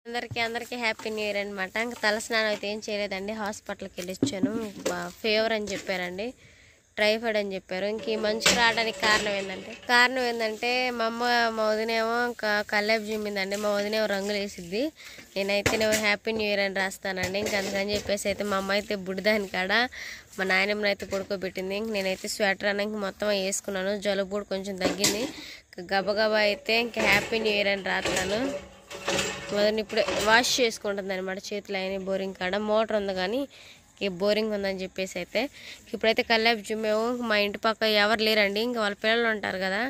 అందరికీ happy new year అనమాట. ఇంకా తలస్నానం అయితే ఏం చేయలేదండి. హాస్పిటల్కి వెళ్ళి వచ్చాను. ఫీవర్ అని చెప్పారండి, టైఫాయిడ్ అని చెప్పారు. ఇంక ఈ మంచు రావడానికి కారణం ఏంటంటే మా వదినేమో కల్లాబ్ జిమ్మిందండి. మా వదినేమో రంగులు వేసిద్ది, నేనైతే హ్యాపీ న్యూ ఇయర్ అని రాస్తానండి. ఇంక అందుకని చెప్పేసి అయితే మా అమ్మ అయితే బుడిదాని కాడ మా నాయనమ్మని అయితే పడుకోబెట్టింది. ఇంక నేనైతే స్వెటర్ అన్నాక మొత్తం వేసుకున్నాను. జలుబు కూడా కొంచెం తగ్గింది. గబగబా అయితే ఇంక హ్యాపీ న్యూ ఇయర్ అని రాస్తాను. మొదటి ఇప్పుడే వాష్ చేసుకుంటుంది అనమాట. చేతులు అయిన బోరింగ్ కాడ మోటార్ ఉంది కానీ బోరింగ్ ఉందని చెప్పేసి అయితే ఇప్పుడైతే కల్లాబ్ జిమ్మేమో మా ఇంటి పక్క ఎవరు లేరండి. ఇంకా వాళ్ళ పిల్లలు ఉంటారు కదా,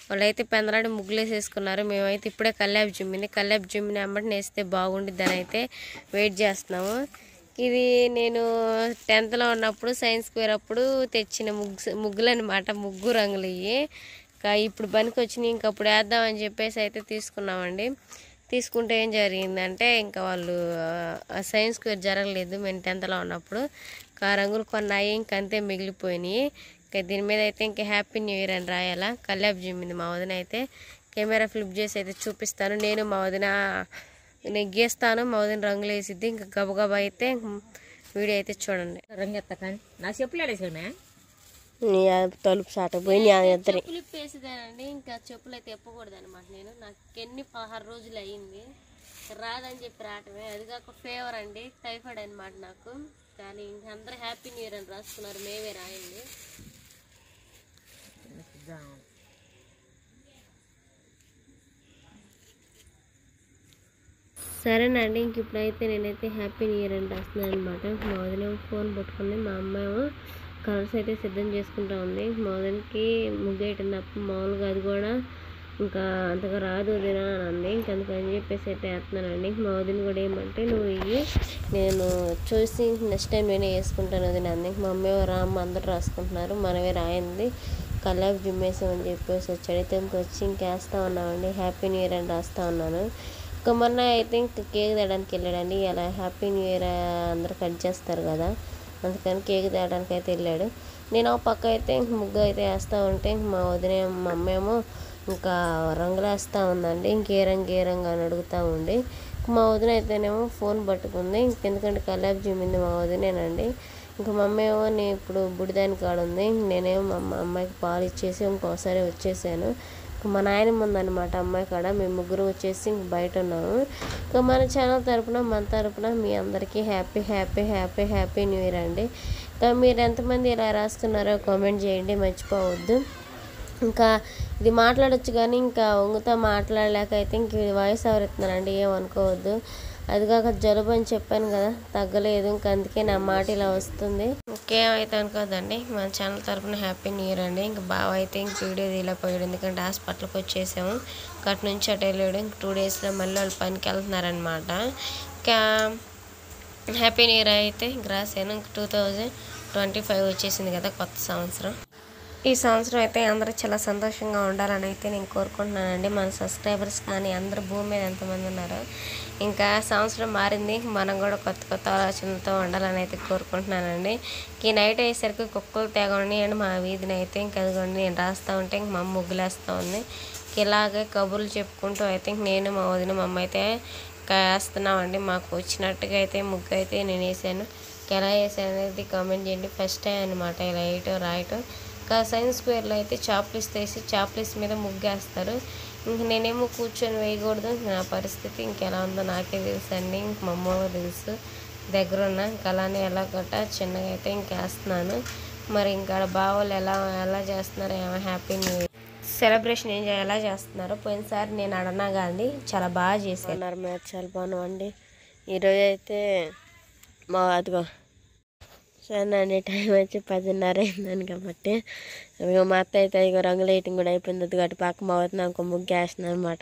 వాళ్ళైతే పెందలాడి ముగ్గులు వేసేసుకున్నారు. మేమైతే ఇప్పుడే కల్లాబ్ జిమ్మింది. కల్లాబ్ జిమ్ని అమ్మటి నేస్తే బాగుండిద్ది అని అయితే వెయిట్ చేస్తున్నాము. ఇది నేను 10th లో ఉన్నప్పుడు సైన్స్ ఫేర్ అప్పుడు తెచ్చిన ముగ్గులు అనమాట. ముగ్గు రంగులు ఇవి ఇప్పుడు పనికి వచ్చినాయి. ఇంకప్పుడు వేద్దామని చెప్పేసి అయితే తీసుకున్నామండి. తీసుకుంటే ఏం జరిగిందంటే ఇంకా వాళ్ళు సైన్స్ ఫేర్ జరగలేదు మేము 10th లో ఉన్నప్పుడు. రంగులు కొన్నాయి, ఇంకంతే మిగిలిపోయినాయి. ఇంకా దీని మీద అయితే ఇంకా హ్యాపీ న్యూ ఇయర్ అని రాయాలా. కల్లాబ్ జిమ్మింది మా వదిన. అయితే కెమెరా ఫ్లిప్ చేసి అయితే చూపిస్తాను. నేను గీస్తాను, మా వదిన రంగులు వేసిద్ది. ఇంకా గబగబా అయితే వీడియో అయితే చూడండి. నా చెప్పులు తలుపు సాట పోయి చెప్పులు ఇప్పేసేదానండి. ఇంకా చెప్పులు అయితే ఎప్పకూడదు అనమాట. నాకు 16 రోజులు అయ్యింది. రాదని చెప్పి రావటమే. అది కాక ఫీవర్ అండి, టైఫాయిడ్ అనమాట నాకు. కానీ ఇంకా అందరూ హ్యాపీ న్యూ ఇయర్ అని రాసుకున్నారు, మేమే రాయండి. సరేనండి, ఇంక ఇప్పుడైతే నేనైతే హ్యాపీ న్యూ ఇయర్ అని రాస్తున్నాను అనమాట. మా వదిన ఫోన్ పట్టుకుంది, మా అమ్మాయేమో కలర్స్ అయితే సిద్ధం చేసుకుంటా ఉంది. మా వదినకి ముగ్గేయటం తప్ప మామూలుగా అది కూడా ఇంకా అంతగా రాదు వదిన అని అంది. ఇంకందుకని చెప్పేసి అయితే వేస్తున్నానండి. మా వదిన కూడా ఏమంటే నువ్వు ఇవి నేను చూసి నెక్స్ట్ టైం నేనే వేసుకుంటాను వదిన అంది. మా అమ్మాయి రామ్మ అందరూ రాసుకుంటున్నారు, మనమే రాయింది. కల్లాబ్ జిమ్మేసామని చెప్పేసి వచ్చాడు. అయితే ఇంకొచ్చి ఇంకేస్తా ఉన్నామండి. హ్యాపీ న్యూ ఇయర్ అని రాస్తా ఉన్నాను. ఇంకా మొన్న అయితే ఇంక కేక్ తేయడానికి వెళ్ళాడండి. అలా హ్యాపీ న్యూ ఇయర్ అందరూ కట్ చేస్తారు కదా, అందుకని కేక్ తేయడానికి అయితే వెళ్ళాడు. నేను ఒక పక్క అయితే ఇంక ముగ్గు అయితే వేస్తూ ఉంటే మా వదిన మా అమ్మేమో ఇంకా రంగులు వేస్తూ ఉందండి. ఇంకే రంగు అని అడుగుతూ ఉండి మా వదిన అయితేనేమో ఫోన్ పట్టుకుంది. ఇంకెందుకంటే కల్లాబ్ జిమ్మింది మా వదినేనండి. ఇంకా మా అమ్మ ఏమో నేను ఇప్పుడు బుడిదాని కాడ ఉంది. నేనేమో మా అమ్మాయికి పాలు ఇచ్చేసి ఇంకోసారి వచ్చేసాను. మా నాయనమ్మ ఉందన్నమాట అమ్మాయి కాడ. మేము ముగ్గురు వచ్చేసి ఇంక బయట ఉన్నాము. ఇంకా మన ఛానల్ తరపున మన తరపున మీ అందరికీ happy happy happy happy new year అండి. ఇంకా మీరు ఎంతమంది ఇలా రాసుకున్నారో కామెంట్ చేయండి, మర్చిపోవద్దు. ఇంకా ఇది మాట్లాడచ్చు కానీ ఇంకా వంగుతా మాట్లాడలేక అయితే ఇంక వాయిస్ ఓవర్ ఇస్తున్నానండి, ఏమనుకోవద్దు. అది కాక జలుబు అని చెప్పాను కదా, తగ్గలేదు. ఇంకా అందుకే నా మాట ఇలా వస్తుంది. ఇంకేమైతే అనుకోదండి. మన ఛానల్ తరపున హ్యాపీ న్యూ ఇయర్ అండి. ఇంక బావ అయితే ఇంక వీడియో తీయలేకపోయాడు, ఎందుకంటే హాస్పిటల్కి వచ్చేసాము. అటు నుంచి అటు వెళ్ళాడు. ఇంక 2 daysలో మళ్ళీ వాళ్ళు పనికి వెళ్తున్నారనమాట. ఇంకా హ్యాపీ న్యూ ఇయర్ అయితే ఇంక రాశాను. ఇంక 2025 వచ్చేసింది కదా, కొత్త సంవత్సరం. ఈ సంవత్సరం అయితే అందరూ చాలా సంతోషంగా ఉండాలని అయితే నేను కోరుకుంటున్నానండి. మన సబ్స్క్రైబర్స్ కానీ అందరూ భూమి మీద ఎంతమంది ఉన్నారో. ఇంకా సంవత్సరం మారింది, మనం కూడా కొత్త ఆలోచనలతో ఉండాలని అయితే కోరుకుంటున్నానండి. ఈ నైట్ అయ్యేసరికి కుక్కలు తెగ ఉన్నాయండి మా వీధిని అయితే. ఇంకా అదిగోండి నేను రాస్తూ ఉంటే ఇంక మా అమ్మ ముగ్గులేస్తూ ఉంది. ఇలాగే కబుర్లు చెప్పుకుంటూ అయితే నేను మా వదిన మా అమ్మ అయితే వేస్తున్నామండి. మాకు వచ్చినట్టుగా అయితే ముగ్గు అయితే నేను వేసాను. ఎలా వేసాను అనేది కామెంట్ చేయండి. ఫస్ట్ టైం అనమాట ఇలా వేయటం రాయటం. ఇంకా సైన్స్ ఫేర్లో అయితే చాప్లిస్ తీసి చాప్లిస్ మీద ముగ్గేస్తారు. ఇంక నేనేమో కూర్చొని వేయకూడదు. నా పరిస్థితి ఇంకెలా ఉందో నాకే తెలుసు అండి, ఇంక మా అమ్మ తెలుసు దగ్గరున్న. ఇంకా అలానే ఎలా కొట్ట చిన్నగా అయితే ఇంకేస్తున్నాను. మరి ఇంకా బావోళ్ళు ఎలా చేస్తున్నారు, ఏమో హ్యాపీ న్యూ ఇయర్ సెలబ్రేషన్ ఎలా చేస్తున్నారు. పోయినసారి నేను అడనా కానీ చాలా బాగా చేశారు. మీరు చాలా బాగున్నామండి. ఈరోజు అయితే అదిగో సరేనండి, టైం వచ్చి 10:30 అయిందని కాబట్టి మా అత్త అయితే ఇక రంగులు వేయటం కూడా అయిపోయింది. కాబట్టి పక్క మా వద్ద నాకు ముగ్గు వేస్తున్నాను అనమాట.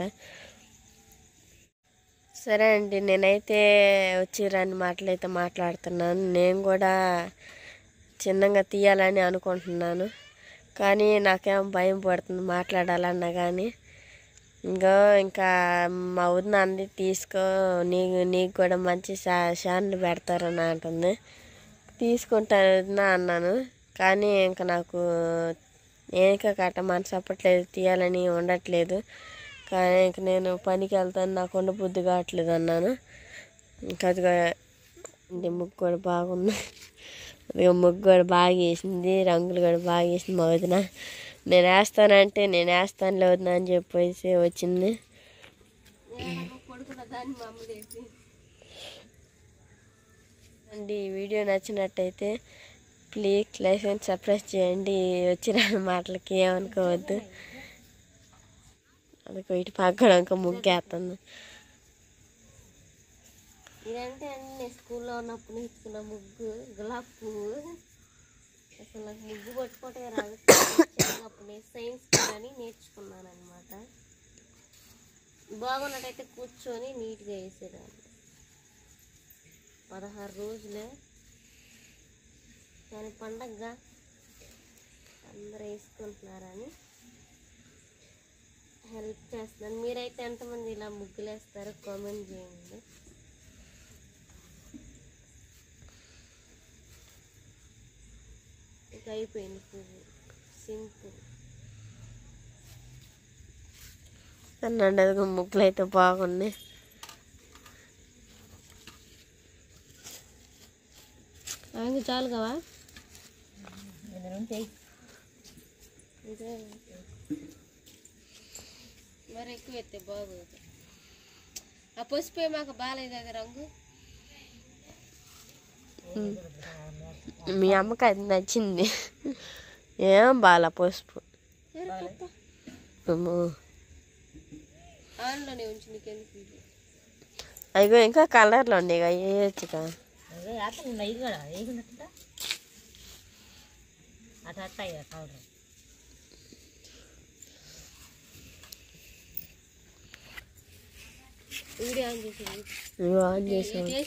సరే అండి, నేనైతే వచ్చి 2 మాటలు అయితే మాట్లాడుతున్నాను. నేను కూడా చిన్నగా తీయాలని అనుకుంటున్నాను, కానీ నాకేమో భయం పడుతుంది మాట్లాడాలన్నా కానీ. ఇంకా మా వదిన అంది తీసుకో, నీకు కూడా మంచి ఛానల్ పెడతారని అంటుంది. తీసుకుంటాను అన్నాను, కానీ ఇంకా నాకు ఏక కట్ట మనసు అప్పట్లేదు, తీయాలని ఉండట్లేదు. కానీ ఇంక నేను పనికి వెళ్తాను, నాకు ఉండబుద్ధి కావట్లేదు అన్నాను. ఇంకా అదిగా ముగ్గు కూడా బాగుంది. అదిగా ముగ్గు కూడా బాగా వేసింది, రంగులు కూడా బాగా వేసింది మా వదిన. నేను వేస్తానంటే నేను వేస్తాను లేదు అని చెప్పేసి వచ్చింది. అండి, ఈ వీడియో నచ్చినట్టయితే ప్లీజ్ లైక్ అండ్ సబ్స్క్రైబ్ చేయండి. వచ్చిన మాటలకి ఏమనుకోవద్దు. అందుకు ఇటు పక్కన ఇంకా ముగ్గేస్తుంది. ఇదంటే నేను స్కూల్లో ఉన్నప్పుడు నేర్చుకున్న ముగ్గు, గులాబ్ పువ్వు. అసలు నాకు ముగ్గు పట్టుకోవటమే రాదు. అప్పుడు నేను సైన్స్ అని నేర్చుకున్నాను అనమాట. బాగున్నట్టయితే కూర్చొని నీట్గా వేసేదాన్ని. 16 రోజులే కానీ పండగగా అందరూ వేసుకుంటున్నారని హెల్ప్ చేస్తున్నాను. మీరైతే ఎంతమంది ఇలా ముగ్గులు వేస్తారో కామెంట్ చేయండి. ఇక అయిపోయింది పువ్వు, సింపుల్ అన్నాడు. అది ముగ్గులు అయితే బాగున్నాయి. ఇంకా చాలు కావా? మరి ఎక్కువ ఎత్తే బాగోదు. ఆ పసుపు మాకు బాగాలేదు అది రంగు. మీ అమ్మకి అది నచ్చింది. ఏం బాగా పసుపు ఆన్లోనే ఉంచి నీకెందుకు. అయ్యో ఇంకా కలర్లో ఉండే వేయచ్చుగా. వీడియో ఆన్ చేసి ఆన్ చేసి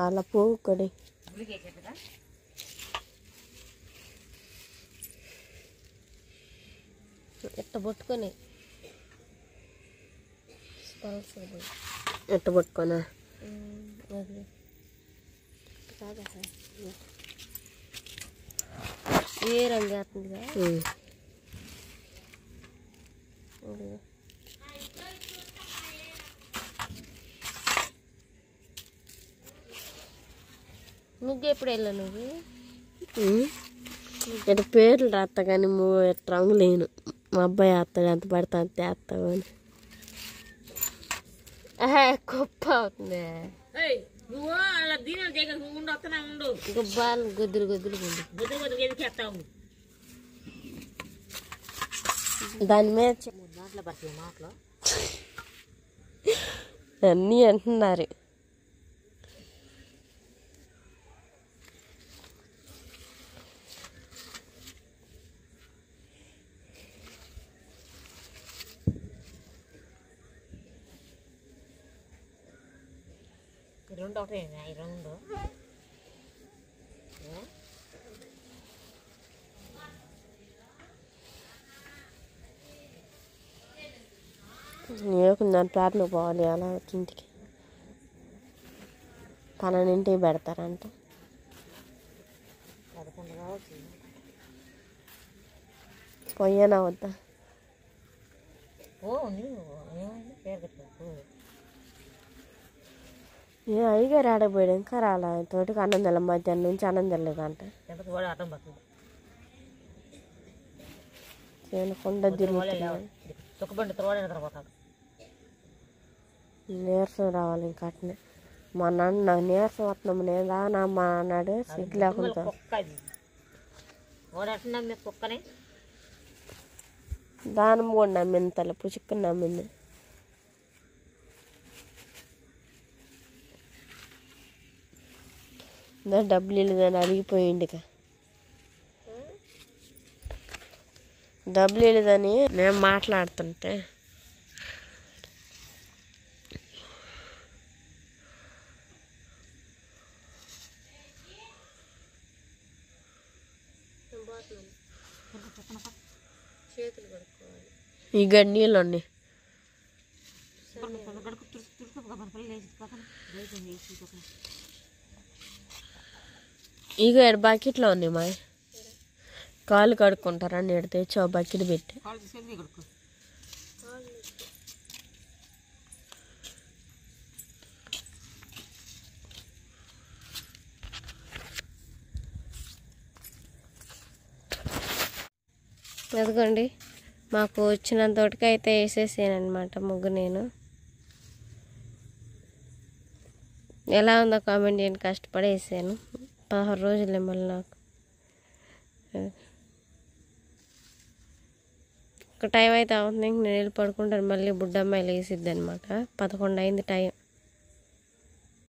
అలా పువ్వు కొడి ఎట్ట పట్టుకొని ఎట్ట పట్టుకోనా ఏ రంగు వేస్తుందిగా. ముగ్గు ఎప్పుడు వెళ్ళావు నువ్వు? ఇటు పేర్లు రాస్తా కానీ రంగు లేను. మా అబ్బాయి వేస్తాడు, ఎంత పడతా అంత వేస్తావు అని. గొప్ప అవుతుంది. గొబ్బాలు గొద్దులు గొద్దులు దాని మీద అన్నీ అంటున్నారు. రెండు ఒకటే రెండు ఏముందని ప్రార్థన పోవాలి అలా ఇంటికి 12ంటికి పెడతారంట. 11 కావచ్చు. పోయానా వద్దా? ఏ అయ్యగారు ఆడపోయాడు, ఇంకా రాలా. తోటికి అన్నం తెల్ల, మధ్యాహ్నం నుంచి అన్నం తెల్లదంట. కొండ తిరుగుతున్నాడు. నీరసం రావాలి ఇంకా అట్నే. మా నాన్న నాకు నీరసం వస్తున్నాము నేను రానమ్మా అన్నాడు. సిగ్గు లేకుండా దానం కూడా నమ్మింది, తల పుచ్చుకుని నమ్మింది. డబ్బులు ఇల్లు కానీ అడిగిపోయింది. డబ్బులు లేదని నేను మాట్లాడుతుంటే చేతులు కడుక్కోవాలి. ఈ గన్నీళ్ళు ఉన్నాయి. ఇక బకెట్లో ఉన్నాయి మా కాళ్ళు కడుక్కుంటారా నేను తెచ్చి బకెట్ పెట్టి అదిగోండి మాకు వచ్చినంతటికి అయితే వేసేసానమాట ముగ్గు. నేను ఎలా ఉందో కామెంట్ చేయండి. కష్టపడి వేసాను. 16 రోజులే మళ్ళీ నాకు. ఒక టైం అయితే అవుతుంది. నేను వెళ్ళి పడుకుంటాను. మళ్ళీ బుడ్డమ్మాయి లేసిద్ది అనమాట. 11 అయింది టైం.